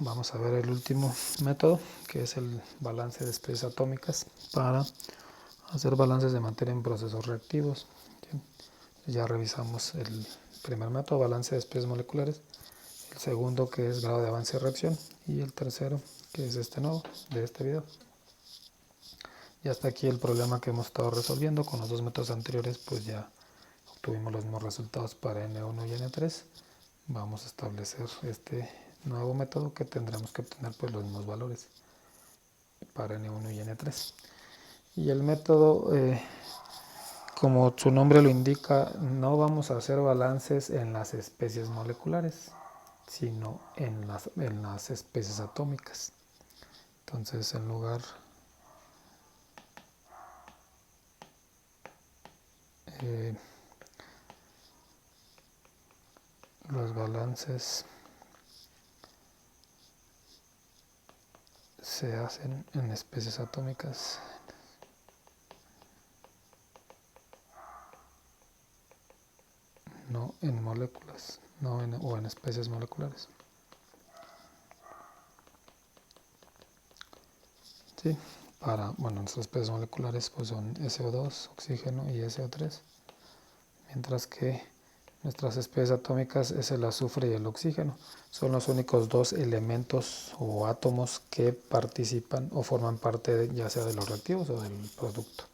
vamos a ver el último método, que es el balance de especies atómicas para hacer balances de materia en procesos reactivos. Ya revisamos el primer método, balance de especies moleculares, el segundo, que es grado de avance de reacción, y el tercero, que es este nuevo de este video. Y hasta aquí el problema que hemos estado resolviendo. Con los dos métodos anteriores pues ya obtuvimos los mismos resultados para N1 y N3. Vamos a establecer este nuevo método que tendremos que obtener pues los mismos valores para N1 y N3. Y el método, como su nombre lo indica, no vamos a hacer balances en las especies moleculares, sino en las especies atómicas. Entonces, en lugar los balances se hacen en especies atómicas. No en moléculas, o en especies moleculares. ¿Sí? Nuestras especies moleculares pues son SO2, oxígeno y SO3, mientras que nuestras especies atómicas es el azufre y el oxígeno. Son los únicos dos elementos o átomos que participan o forman parte ya sea de los reactivos o del producto.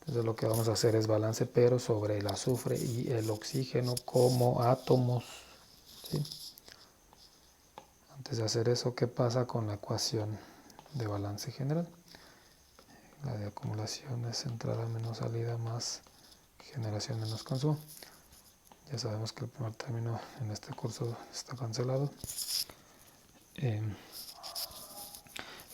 Entonces lo que vamos a hacer es balance, pero sobre el azufre y el oxígeno como átomos. ¿Sí? Antes de hacer eso, ¿qué pasa con la ecuación de balance general? La de acumulación es entrada menos salida más generación menos consumo. Ya sabemos que el primer término en este curso está cancelado.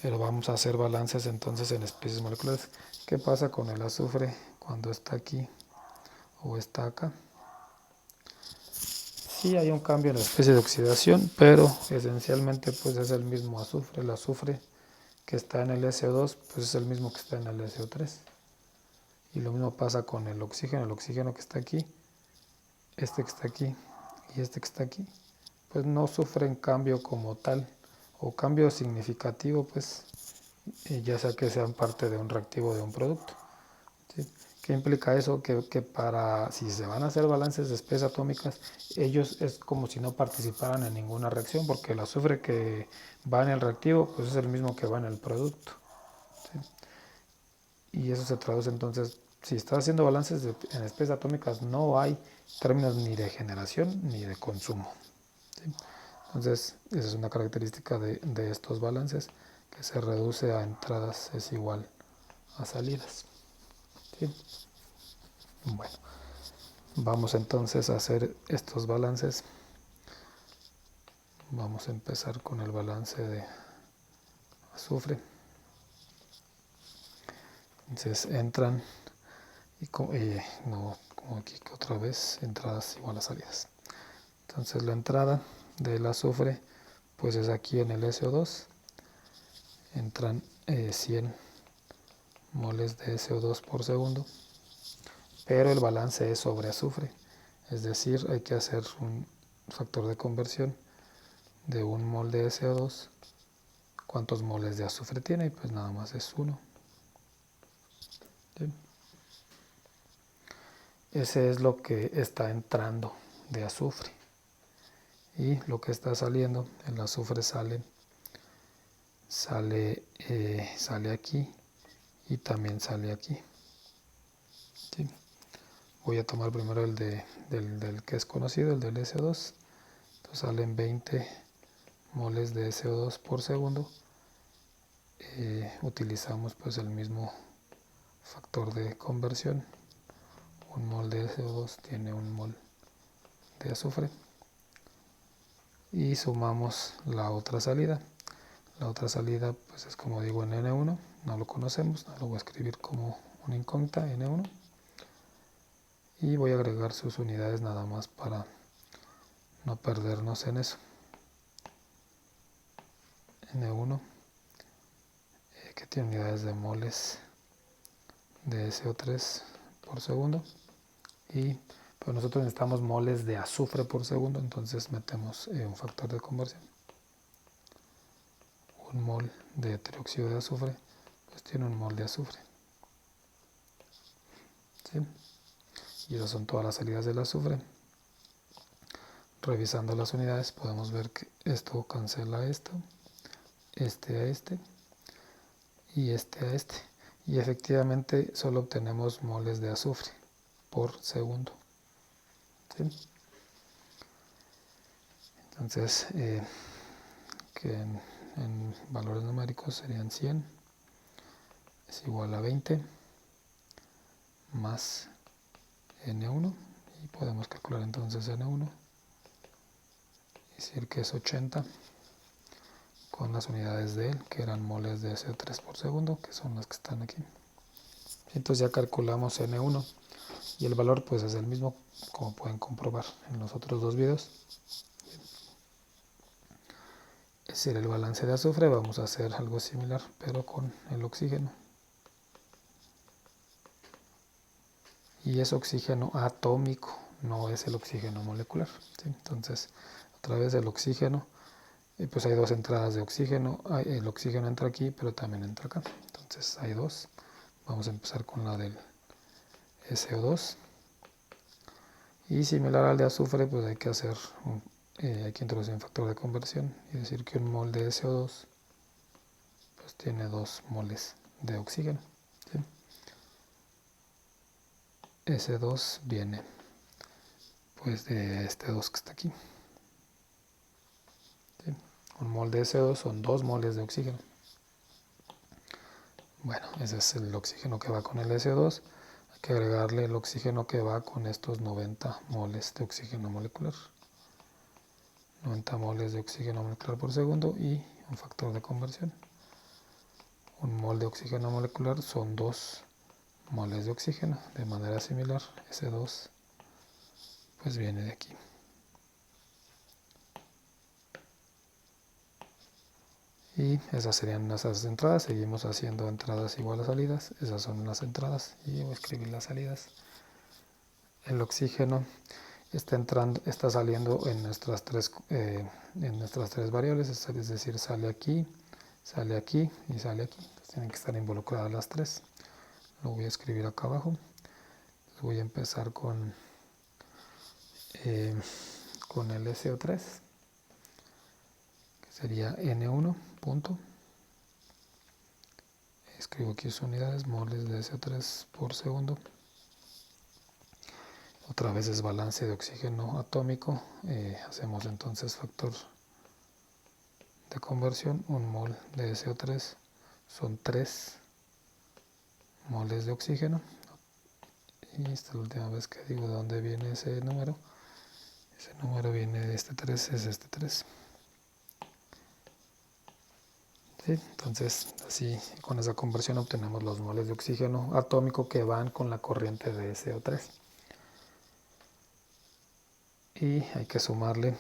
Pero vamos a hacer balances entonces en especies moleculares. ¿Qué pasa con el azufre cuando está aquí o está acá? Sí hay un cambio en la especie de oxidación, pero esencialmente pues es el mismo azufre. El azufre que está en el SO2 pues es el mismo que está en el SO3. Y lo mismo pasa con el oxígeno que está aquí, este que está aquí y este que está aquí, pues no sufren cambio como tal, o cambio significativo, pues ya sea que sean parte de un reactivo de un producto. ¿Sí? ¿Qué implica eso? Que si se van a hacer balances de especies atómicas, ellos es como si no participaran en ninguna reacción, porque el azufre que va en el reactivo pues es el mismo que va en el producto. ¿Sí? Y eso se traduce entonces, si estás haciendo balances en especies atómicas, no hay términos ni de generación ni de consumo. ¿Sí? Entonces, esa es una característica de estos balances, que se reduce a entradas es igual a salidas. ¿Sí? Bueno, vamos entonces a hacer estos balances. Vamos a empezar con el balance de azufre. Entonces entran como aquí que otra vez, entradas igual a salidas. Entonces la entrada del azufre pues es aquí en el SO2. Entran 100 moles de SO2 por segundo, pero el balance es sobre azufre, es decir, hay que hacer un factor de conversión de 1 mol de SO2. ¿Cuántos moles de azufre tiene? Y pues nada más es 1. ¿Sí? Ese es lo que está entrando de azufre. Y lo que está saliendo, el azufre sale aquí y también sale aquí. ¿Sí? Voy a tomar primero el del que es conocido, el del SO2. Entonces salen 20 moles de SO2 por segundo. Utilizamos pues el mismo factor de conversión. 1 mol de SO2 tiene 1 mol de azufre. Y sumamos la otra salida. La otra salida pues es como digo en N1, no lo conocemos, no lo voy a escribir como una incógnita, N1. Y voy a agregar sus unidades nada más para no perdernos en eso. N1, que tiene unidades de moles de SO3 por segundo. Y pues nosotros necesitamos moles de azufre por segundo, entonces metemos un factor de conversión. un mol de trióxido de azufre, pues tiene un mol de azufre. ¿Sí? Y esas son todas las salidas del azufre. Revisando las unidades podemos ver que esto cancela esto, este a este y este a este. Y efectivamente solo obtenemos moles de azufre por segundo. ¿Sí? Entonces, que en valores numéricos serían 100 es igual a 20 más N1, y podemos calcular entonces N1, decir que es 80 con las unidades de él, que eran moles de CO3 por segundo, que son las que están aquí. Entonces ya calculamos N1 y el valor pues es el mismo, como pueden comprobar en los otros dos videos. Es decir, el balance de azufre, vamos a hacer algo similar pero con el oxígeno. Y es oxígeno atómico, no es el oxígeno molecular. ¿Sí? Entonces, otra vez el oxígeno, pues hay dos entradas de oxígeno, el oxígeno entra aquí, pero también entra acá. Entonces hay dos. Vamos a empezar con la del SO2. Y similar al de azufre, pues hay que introducir un factor de conversión y decir que un mol de SO2 pues tiene 2 moles de oxígeno. ¿Sí? S2 viene pues de este 2 que está aquí. ¿Sí? Un mol de SO2 son 2 moles de oxígeno. Bueno, ese es el oxígeno que va con el SO2. Hay que agregarle el oxígeno que va con estos 90 moles de oxígeno molecular. 90 moles de oxígeno molecular por segundo y un factor de conversión. Un mol de oxígeno molecular son 2 moles de oxígeno. De manera similar, S2 pues viene de aquí. Y esas serían nuestras entradas. Seguimos haciendo entradas igual a salidas. Esas son las entradas y voy a escribir las salidas. El oxígeno está saliendo en nuestras tres variables, es decir, sale aquí y sale aquí. Entonces, tienen que estar involucradas las tres. Lo voy a escribir acá abajo. Entonces, voy a empezar con el SO3, que sería N1 punto. Escribo aquí sus unidades, moles de SO3 por segundo. Otra vez es balance de oxígeno atómico. Hacemos entonces factor de conversión. Un mol de SO3 son 3 moles de oxígeno. Y esta es la última vez que digo de dónde viene ese número. Ese número viene de este 3, es este 3. ¿Sí? Entonces, así con esa conversión obtenemos los moles de oxígeno atómico que van con la corriente de SO3. Y hay que sumarle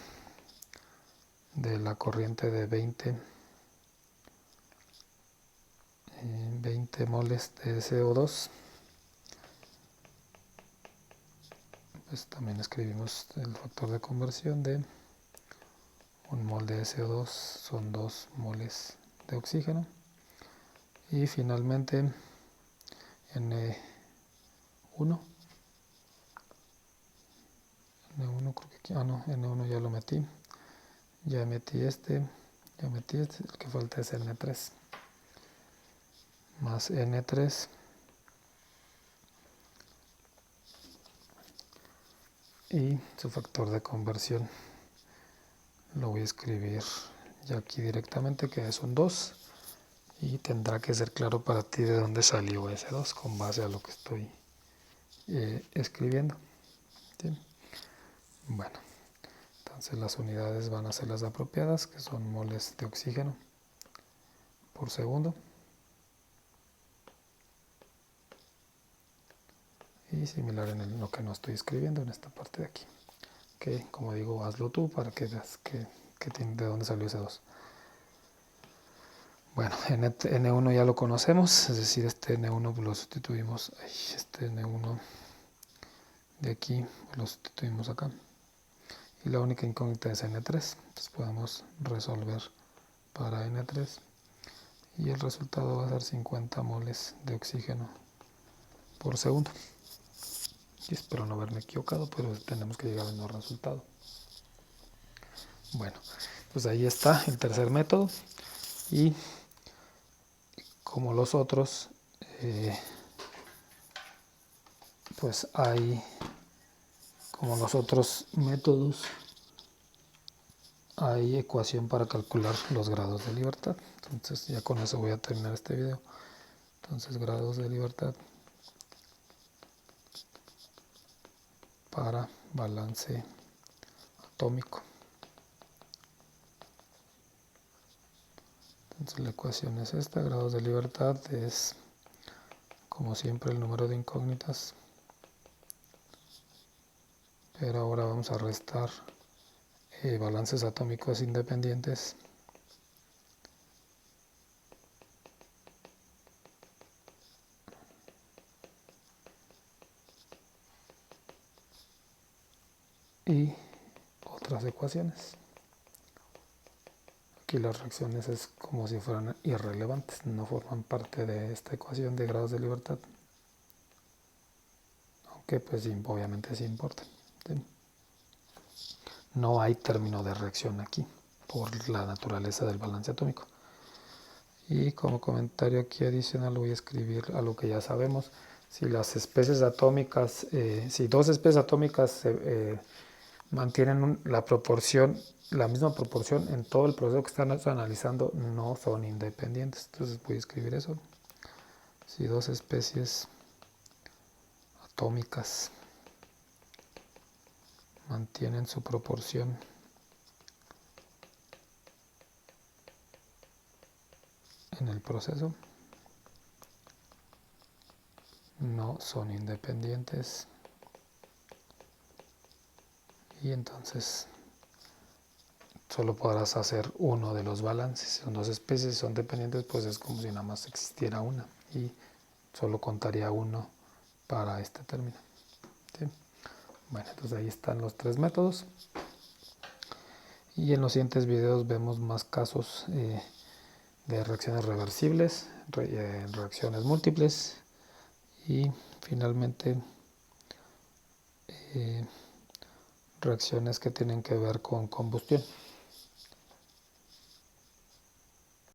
de la corriente de 20 moles de CO2. Pues también escribimos el factor de conversión de un mol de SO2 son 2 moles de oxígeno. Y finalmente N1 creo que aquí, no, N1 ya lo metí. Ya metí este, el que falta es N3. Más N3 y su factor de conversión lo voy a escribir ya aquí directamente, que son 2, y tendrá que ser claro para ti de dónde salió ese 2 con base a lo que estoy escribiendo. ¿Sí? Bueno, entonces las unidades van a ser las apropiadas, que son moles de oxígeno por segundo. Y similar en lo que no estoy escribiendo en esta parte de aquí. Que como digo, hazlo tú para que veas de dónde salió ese 2. Bueno, N1 ya lo conocemos, es decir, este N1 lo sustituimos, este N1 de aquí lo sustituimos acá. Y la única incógnita es N3, entonces podemos resolver para N3. y el resultado va a ser 50 moles de oxígeno por segundo. Y espero no haberme equivocado, pero tenemos que llegar al mismo resultado. Bueno, pues ahí está el tercer método, y como los otros, pues como los otros métodos, hay ecuación para calcular los grados de libertad. Entonces ya con eso voy a terminar este video. Entonces, grados de libertad para balance atómico. Entonces la ecuación es esta: grados de libertad es, como siempre, el número de incógnitas, pero ahora vamos a restar balances atómicos independientes, y otras ecuaciones. Aquí las reacciones es como si fueran irrelevantes, no forman parte de esta ecuación de grados de libertad, aunque pues obviamente sí importan, ¿sí? No hay término de reacción aquí por la naturaleza del balance atómico. Y como comentario aquí adicional voy a escribir algo que ya sabemos: si las especies atómicas, si dos especies atómicas mantienen la misma proporción en todo el proceso que están analizando, no son independientes. Entonces voy a escribir eso: si dos especies atómicas mantienen su proporción en el proceso, no son independientes. Y entonces solo podrás hacer uno de los balances. Si son dos especies, son dependientes, pues es como si nada más existiera una, y solo contaría uno para este término, ¿sí? Bueno, entonces ahí están los tres métodos, y en los siguientes videos vemos más casos de reacciones reversibles, reacciones múltiples, y finalmente reacciones que tienen que ver con combustión.